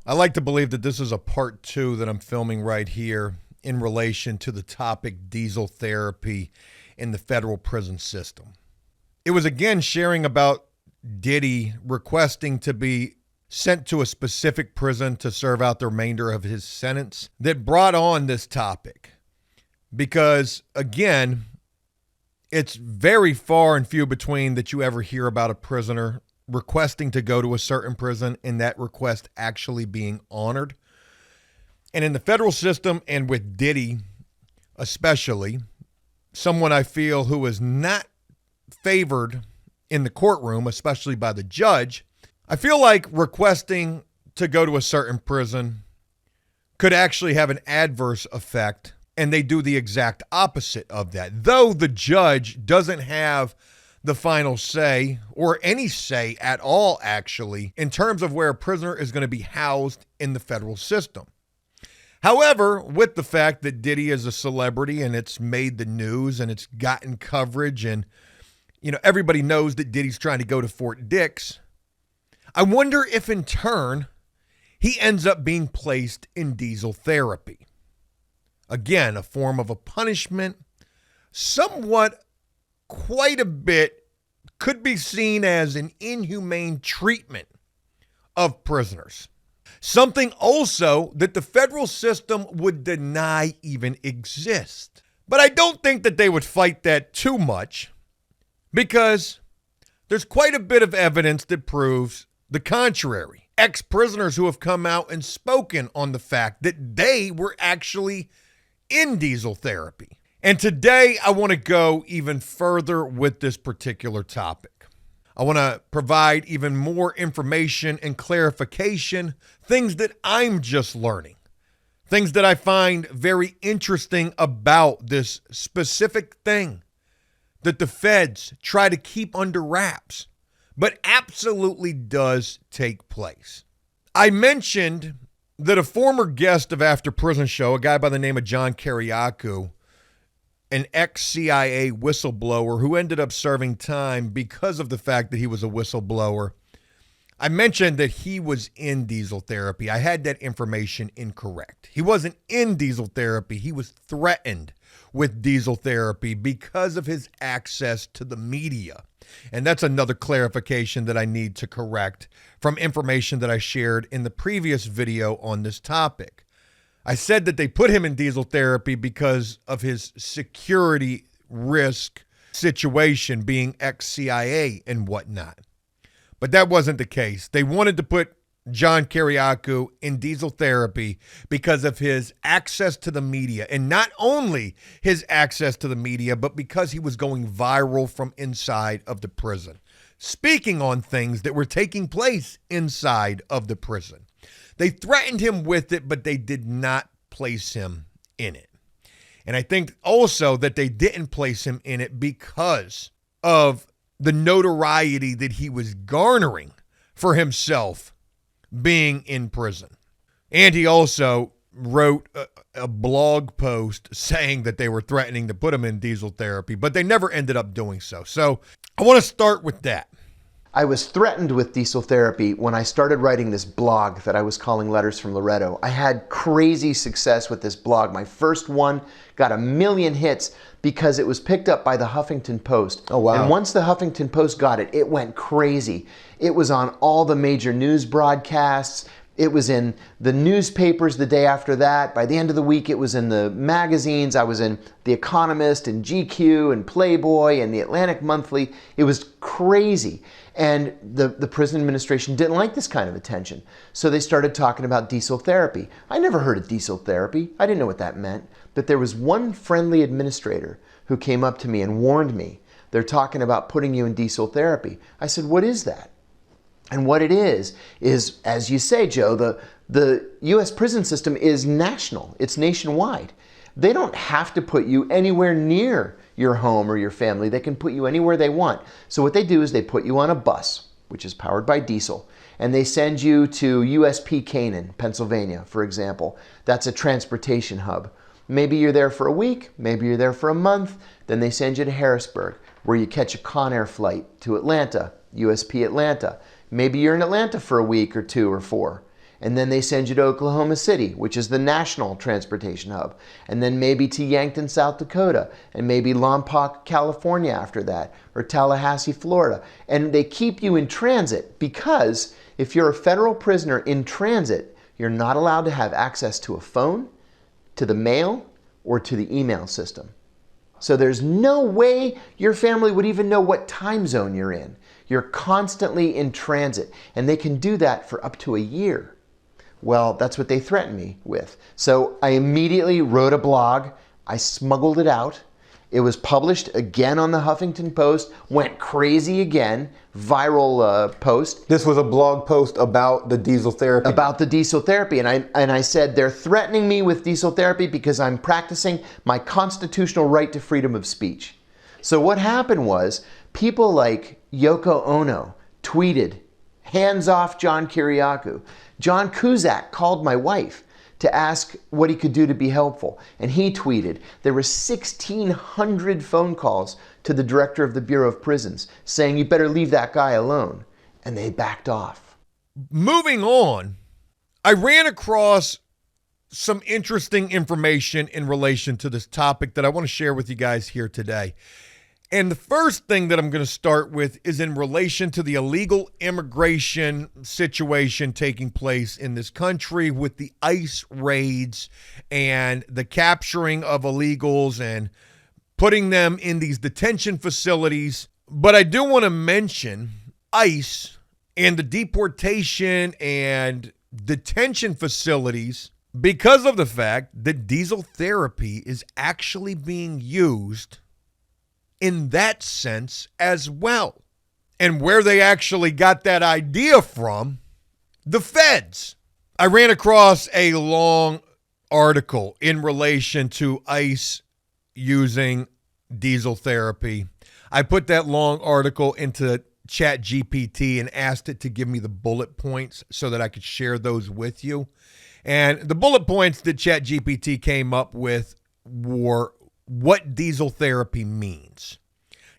I like to believe that this is a part 2 that I'm filming right here in relation to the topic diesel therapy in the federal prison system. It was again sharing about Diddy requesting to be sent to a specific prison to serve out the remainder of his sentence that brought on this topic. Because again, it's very far and few between that you ever hear about a prisoner requesting to go to a certain prison and that request actually being honored. And in the federal system, and with Diddy especially, someone I feel who is not favored in the courtroom, especially by the judge, I feel like requesting to go to a certain prison could actually have an adverse effect, and they do the exact opposite of that. Though the judge doesn't have the final say, or any say at all, actually, in terms of where a prisoner is going to be housed in the federal system. However, with the fact that Diddy is a celebrity and it's made the news and it's gotten coverage and, everybody knows that Diddy's trying to go to Fort Dix, I wonder if in turn he ends up being placed in diesel therapy. Again, a form of a punishment, somewhat quite a bit could be seen as an inhumane treatment of prisoners. Something also that the federal system would deny even exists. But I don't think that they would fight that too much because there's quite a bit of evidence that proves the contrary. Ex-prisoners who have come out and spoken on the fact that they were actually in diesel therapy. And today I want to go even further with this particular topic. I want to provide even more information and clarification, things that I'm just learning, things that I find very interesting about this specific thing that the feds try to keep under wraps, but absolutely does take place. I mentioned that a former guest of AfterPrisonShow, a guy by the name of John Kiriakou, an ex-CIA whistleblower who ended up serving time because of the fact that he was a whistleblower. I mentioned that he was in diesel therapy. I had that information incorrect. He wasn't in diesel therapy. He was threatened with diesel therapy because of his access to the media. And that's another clarification that I need to correct from information that I shared in the previous video on this topic. I said that they put him in diesel therapy because of his security risk situation, being ex-CIA and whatnot. But that wasn't the case. They wanted to put John Kiriakou in diesel therapy because of his access to the media. And not only his access to the media, but because he was going viral from inside of the prison, speaking on things that were taking place inside of the prison. They threatened him with it, but they did not place him in it. And I think also that they didn't place him in it because of the notoriety that he was garnering for himself being in prison. And he also wrote a blog post saying that they were threatening to put him in diesel therapy, but they never ended up doing so. So I want to start with that. I was threatened with diesel therapy when I started writing this blog that I was calling Letters from Loretto. I had crazy success with this blog. My first one got 1 million hits because it was picked up by the Huffington Post. Oh, wow. And once the Huffington Post got it, it went crazy. It was on all the major news broadcasts. It was in the newspapers the day after that. By the end of the week, it was in the magazines. I was in The Economist and GQ and Playboy and the Atlantic Monthly. It was crazy. And the prison administration didn't like this kind of attention. So they started talking about diesel therapy. I never heard of diesel therapy. I didn't know what that meant. But there was one friendly administrator who came up to me and warned me, they're talking about putting you in diesel therapy. I said, what is that? And what it is, as you say, Joe, the U.S. prison system is national. It's nationwide. They don't have to put you anywhere near your home or your family. They can put you anywhere they want. So what they do is they put you on a bus, which is powered by diesel, and they send you to USP Canaan, Pennsylvania, for example. That's a transportation hub. Maybe you're there for a week, maybe you're there for a month, then they send you to Harrisburg, where you catch a Conair flight to Atlanta, USP Atlanta. Maybe you're in Atlanta for a week or 2 or 4. And then they send you to Oklahoma City, which is the national transportation hub. And then maybe to Yankton, South Dakota, and maybe Lompoc, California after that, or Tallahassee, Florida. And they keep you in transit because if you're a federal prisoner in transit, you're not allowed to have access to a phone, to the mail, or to the email system. So there's no way your family would even know what time zone you're in. You're constantly in transit, and they can do that for up to a year. Well, that's what they threatened me with. So I immediately wrote a blog. I smuggled it out. It was published again on the Huffington Post, went crazy again, viral post. This was a blog post about the diesel therapy. About the diesel therapy. And I said, they're threatening me with diesel therapy because I'm practicing my constitutional right to freedom of speech. So what happened was, people like Yoko Ono tweeted, "Hands off John Kiriakou." John Cusack called my wife to ask what he could do to be helpful. And he tweeted, there were 1,600 phone calls to the director of the Bureau of Prisons saying, you better leave that guy alone. And they backed off. Moving on, I ran across some interesting information in relation to this topic that I want to share with you guys here today. And the first thing that I'm going to start with is in relation to the illegal immigration situation taking place in this country with the ICE raids and the capturing of illegals and putting them in these detention facilities. But I do want to mention ICE and the deportation and detention facilities because of the fact that diesel therapy is actually being used in that sense as well. And where they actually got that idea from, the feds. I ran across a long article in relation to ICE using diesel therapy. I put that long article into ChatGPT and asked it to give me the bullet points so that I could share those with you. And the bullet points that ChatGPT came up with were what diesel therapy means.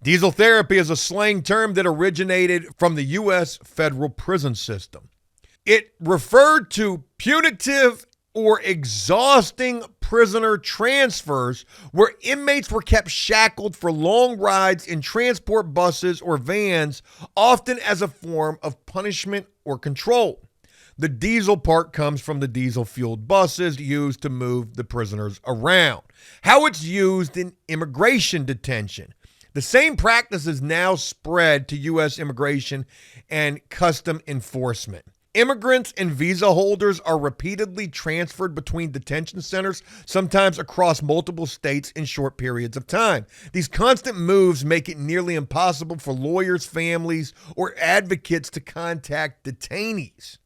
Diesel therapy is a slang term that originated from the U.S. federal prison system. It referred to punitive or exhausting prisoner transfers where inmates were kept shackled for long rides in transport buses or vans, often as a form of punishment or control. The diesel part comes from the diesel-fueled buses used to move the prisoners around. How it's used in immigration detention. The same practice is now spread to U.S. immigration and custom enforcement. Immigrants and visa holders are repeatedly transferred between detention centers, sometimes across multiple states in short periods of time. These constant moves make it nearly impossible for lawyers, families, or advocates to contact detainees.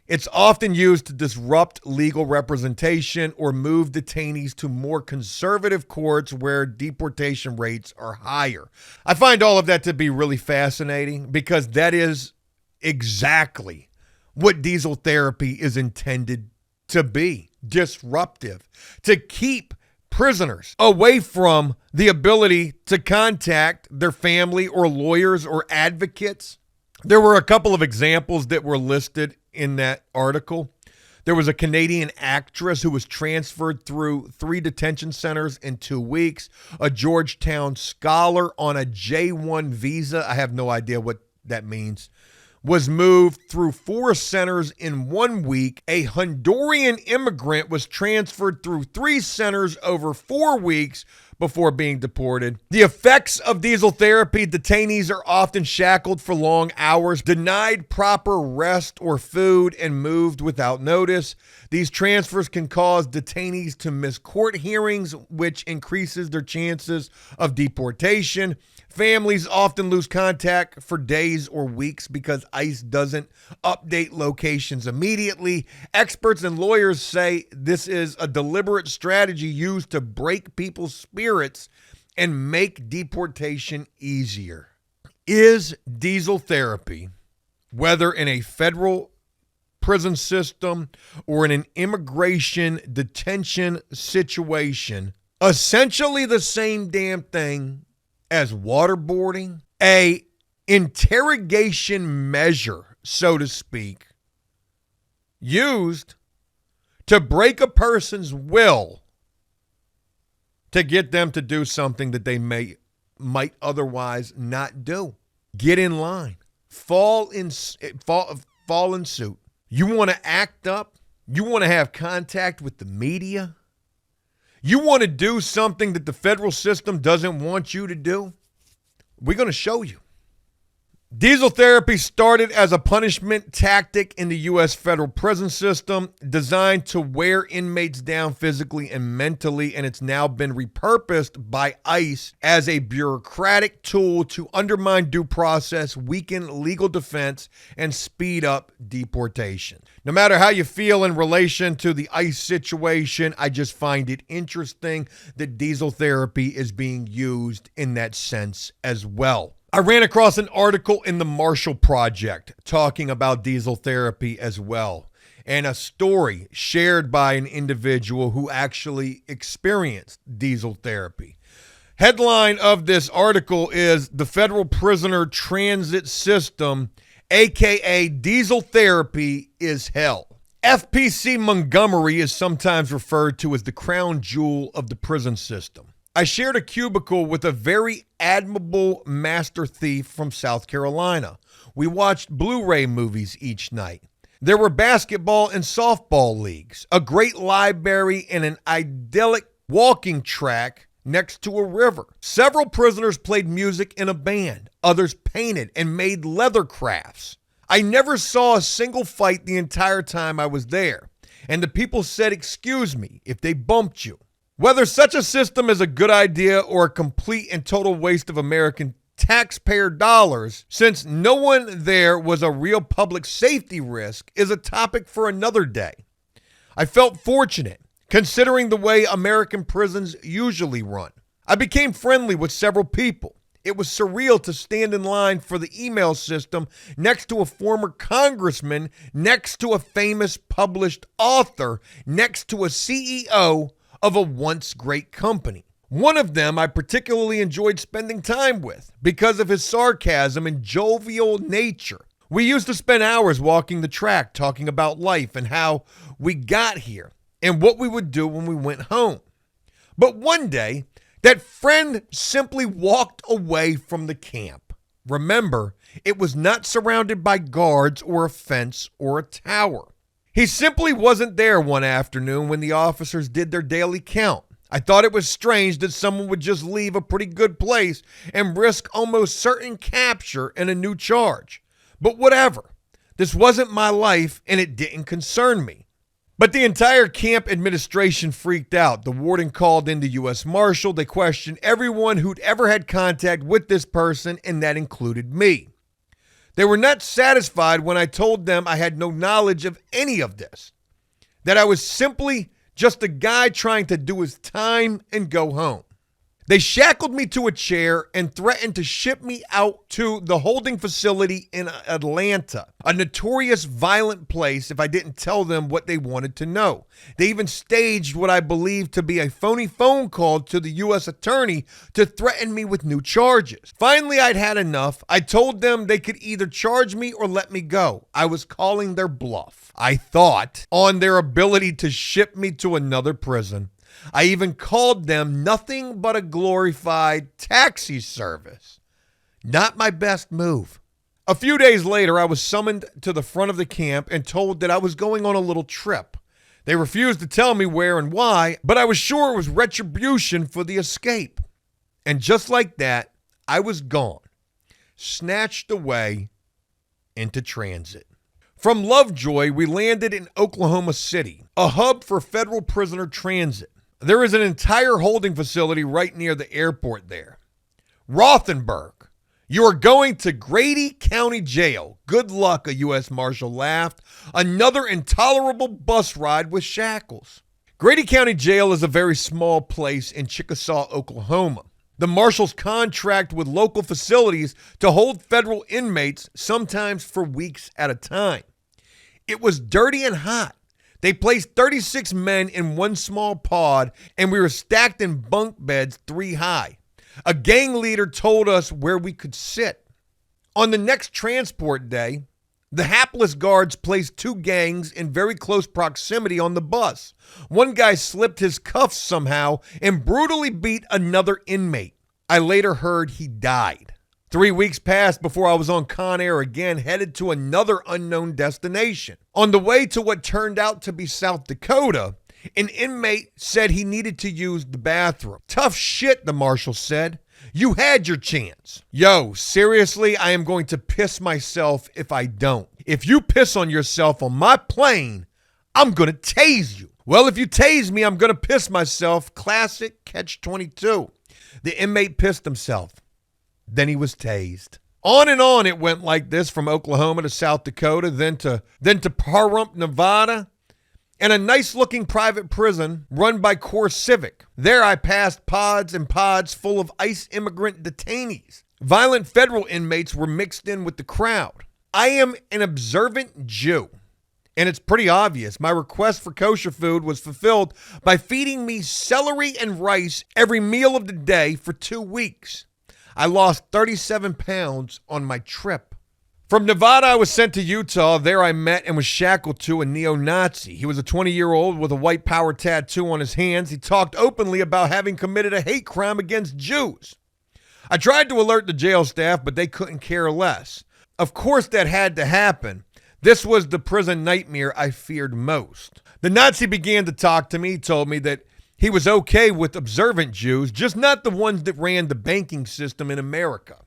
It's often used to disrupt legal representation or move detainees to more conservative courts where deportation rates are higher. I find all of that to be really fascinating because that is exactly what diesel therapy is intended to be, disruptive, to keep prisoners away from the ability to contact their family or lawyers or advocates. There were a couple of examples that were listed in that article. There was a Canadian actress who was transferred through 3 detention centers in 2 weeks. A Georgetown scholar on a J1 visa, I have no idea what that means, was moved through 4 centers in 1 week. A Honduran immigrant was transferred through 3 centers over 4 weeks before being deported. The effects of diesel therapy: detainees are often shackled for long hours, denied proper rest or food, and moved without notice. These transfers can cause detainees to miss court hearings, which increases their chances of deportation. Families often lose contact for days or weeks because ICE doesn't update locations immediately. Experts and lawyers say this is a deliberate strategy used to break people's spirits and make deportation easier. Is diesel therapy, whether in a federal prison system or in an immigration detention situation, essentially the same damn thing as waterboarding, a interrogation measure, so to speak, used to break a person's will to get them to do something that they might otherwise not do. Get in line. Fall in suit. You want to act up? You want to have contact with the media? You want to do something that the federal system doesn't want you to do? We're going to show you. Diesel therapy started as a punishment tactic in the U.S. federal prison system designed to wear inmates down physically and mentally, and it's now been repurposed by ICE as a bureaucratic tool to undermine due process, weaken legal defense, and speed up deportation. No matter how you feel in relation to the ICE situation, I just find it interesting that diesel therapy is being used in that sense as well. I ran across an article in the Marshall Project talking about diesel therapy as well, and a story shared by an individual who actually experienced diesel therapy. Headline of this article is "The Federal Prisoner Transit System, aka Diesel Therapy, is Hell." FPC Montgomery is sometimes referred to as the crown jewel of the prison system. I shared a cubicle with a very admirable master thief from South Carolina. We watched Blu-ray movies each night. There were basketball and softball leagues, a great library, and an idyllic walking track next to a river. Several prisoners played music in a band. Others painted and made leather crafts. I never saw a single fight the entire time I was there, and the people said, "Excuse me," if they bumped you. Whether such a system is a good idea or a complete and total waste of American taxpayer dollars, since no one there was a real public safety risk, is a topic for another day. I felt fortunate, considering the way American prisons usually run. I became friendly with several people. It was surreal to stand in line for the email system next to a former congressman, next to a famous published author, next to a CEO of a once great company. One of them I particularly enjoyed spending time with because of his sarcasm and jovial nature. We used to spend hours walking the track talking about life and how we got here and what we would do when we went home. But one day, that friend simply walked away from the camp. Remember, it was not surrounded by guards or a fence or a tower. He simply wasn't there one afternoon when the officers did their daily count. I thought it was strange that someone would just leave a pretty good place and risk almost certain capture and a new charge. But whatever. This wasn't my life and it didn't concern me. But the entire camp administration freaked out. The warden called in the U.S. Marshal. They questioned everyone who'd ever had contact with this person, and that included me. They were not satisfied when I told them I had no knowledge of any of this, that I was simply just a guy trying to do his time and go home. They shackled me to a chair and threatened to ship me out to the holding facility in Atlanta, a notorious violent place, if I didn't tell them what they wanted to know. They even staged what I believed to be a phony phone call to the U.S. attorney to threaten me with new charges. Finally, I'd had enough. I told them they could either charge me or let me go. I was calling their bluff, I thought, on their ability to ship me to another prison. I even called them nothing but a glorified taxi service. Not my best move. A few days later, I was summoned to the front of the camp and told that I was going on a little trip. They refused to tell me where and why, but I was sure it was retribution for the escape. And just like that, I was gone, snatched away into transit. From Lovejoy, we landed in Oklahoma City, a hub for federal prisoner transit. There is an entire holding facility right near the airport there. Rothenburg, you are going to Grady County Jail. Good luck, a U.S. Marshal laughed. Another intolerable bus ride with shackles. Grady County Jail is a very small place in Chickasaw, Oklahoma. The marshals contract with local facilities to hold federal inmates, sometimes for weeks at a time. It was dirty and hot. They placed 36 men in one small pod, and we were stacked in bunk beds 3 high. A gang leader told us where we could sit. On the next transport day, The hapless guards placed two gangs in very close proximity on the bus. One guy slipped his cuffs somehow and brutally beat another inmate. I later heard he died. 3 weeks passed before I was on Con Air again, headed to another unknown destination. On the way to what turned out to be South Dakota, an inmate said he needed to use the bathroom. Tough shit, the marshal said. You had your chance. Yo, seriously, I am going to piss myself if I don't. If you piss on yourself on my plane, I'm going to tase you. Well, if you tase me, I'm going to piss myself. Classic catch-22. The inmate pissed himself. Then he was tased. On and on it went like this from Oklahoma to South Dakota, then to Pahrump, Nevada, and a nice-looking private prison run by Core Civic. There I passed pods and pods full of ICE immigrant detainees. Violent federal inmates were mixed in with the crowd. I am an observant Jew, and it's pretty obvious. My request for kosher food was fulfilled by feeding me celery and rice every meal of the day for 2 weeks. I lost 37 pounds on my trip. From Nevada, I was sent to Utah. There I met and was shackled to a neo-Nazi. He was a 20-year-old with a white power tattoo on his hands. He talked openly about having committed a hate crime against Jews. I tried to alert the jail staff, but they couldn't care less. Of course, that had to happen. This was the prison nightmare I feared most. The Nazi began to talk to me. He told me that he was okay with observant Jews, just not the ones that ran the banking system in America.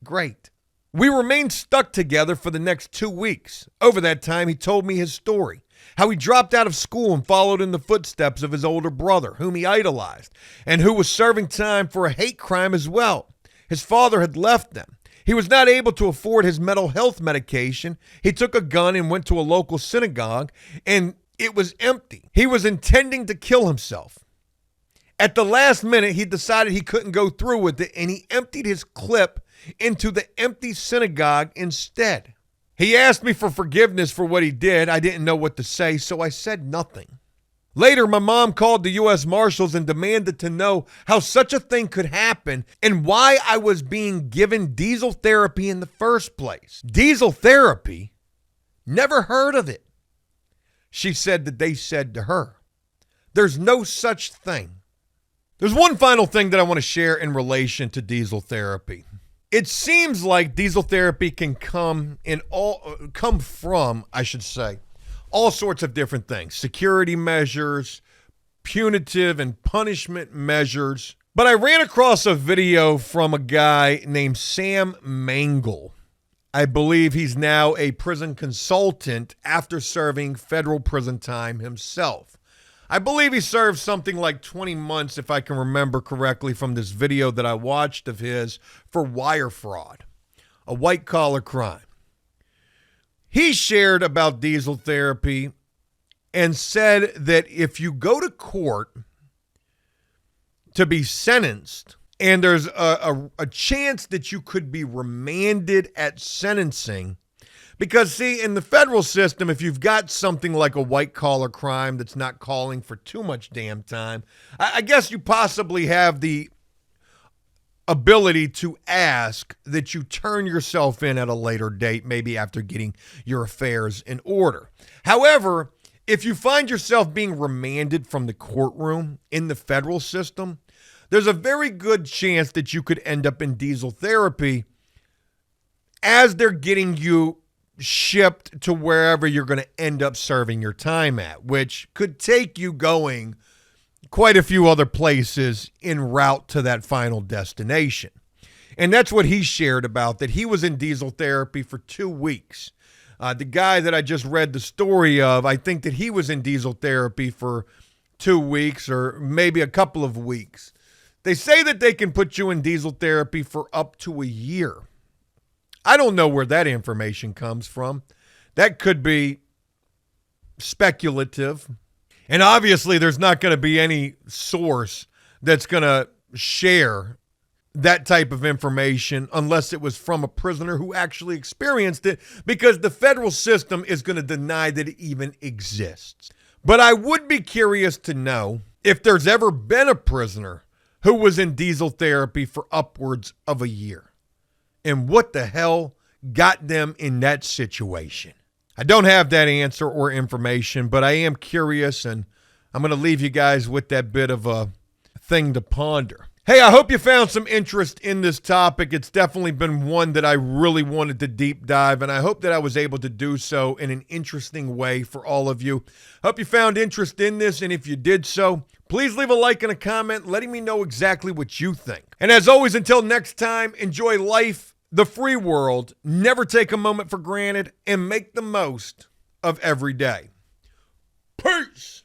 Great. We remained stuck together for the next 2 weeks. Over that time, he told me his story, how he dropped out of school and followed in the footsteps of his older brother, whom he idolized, and who was serving time for a hate crime as well. His father had left them. He was not able to afford his mental health medication. He took a gun and went to a local synagogue, and it was empty. He was intending to kill himself. At the last minute, he decided he couldn't go through with it, and he emptied his clip into the empty synagogue instead. He asked me for forgiveness for what he did. I didn't know what to say, so I said nothing. Later, my mom called the U.S. Marshals and demanded to know how such a thing could happen and why I was being given diesel therapy in the first place. Diesel therapy? Never heard of it. She said that they said to her, there's no such thing. There's one final thing that I want to share in relation to diesel therapy. It seems like diesel therapy can come from all sorts of different things. Security measures, punitive and punishment measures. But I ran across a video from a guy named Sam Mangle. I believe he's now a prison consultant after serving federal prison time himself. I believe he served something like 20 months, if I can remember correctly, from this video that I watched of his for wire fraud, a white-collar crime. He shared about diesel therapy and said that if you go to court to be sentenced, and there's a chance that you could be remanded at sentencing. Because, see, in the federal system, if you've got something like a white-collar crime that's not calling for too much damn time, I guess you possibly have the ability to ask that you turn yourself in at a later date, maybe after getting your affairs in order. However, if you find yourself being remanded from the courtroom in the federal system, there's a very good chance that you could end up in diesel therapy as they're getting you shipped to wherever you're going to end up serving your time at, which could take you going quite a few other places en route to that final destination. And that's what he shared about, that he was in diesel therapy for 2 weeks. The guy that I just read the story of, I think that he was in diesel therapy for 2 weeks or maybe a couple of weeks. They say that they can put you in diesel therapy for up to a year. I don't know where that information comes from. That could be speculative. And obviously, there's not going to be any source that's going to share that type of information unless it was from a prisoner who actually experienced it, because the federal system is going to deny that it even exists. But I would be curious to know if there's ever been a prisoner who was in diesel therapy for upwards of a year. And what the hell got them in that situation? I don't have that answer or information, but I am curious, and I'm going to leave you guys with that bit of a thing to ponder. Hey, I hope you found some interest in this topic. It's definitely been one that I really wanted to deep dive, and I hope that I was able to do so in an interesting way for all of you. Hope you found interest in this, and if you did so, please leave a like and a comment letting me know exactly what you think. And as always, until next time, enjoy life, the free world, never take a moment for granted, and make the most of every day. Peace!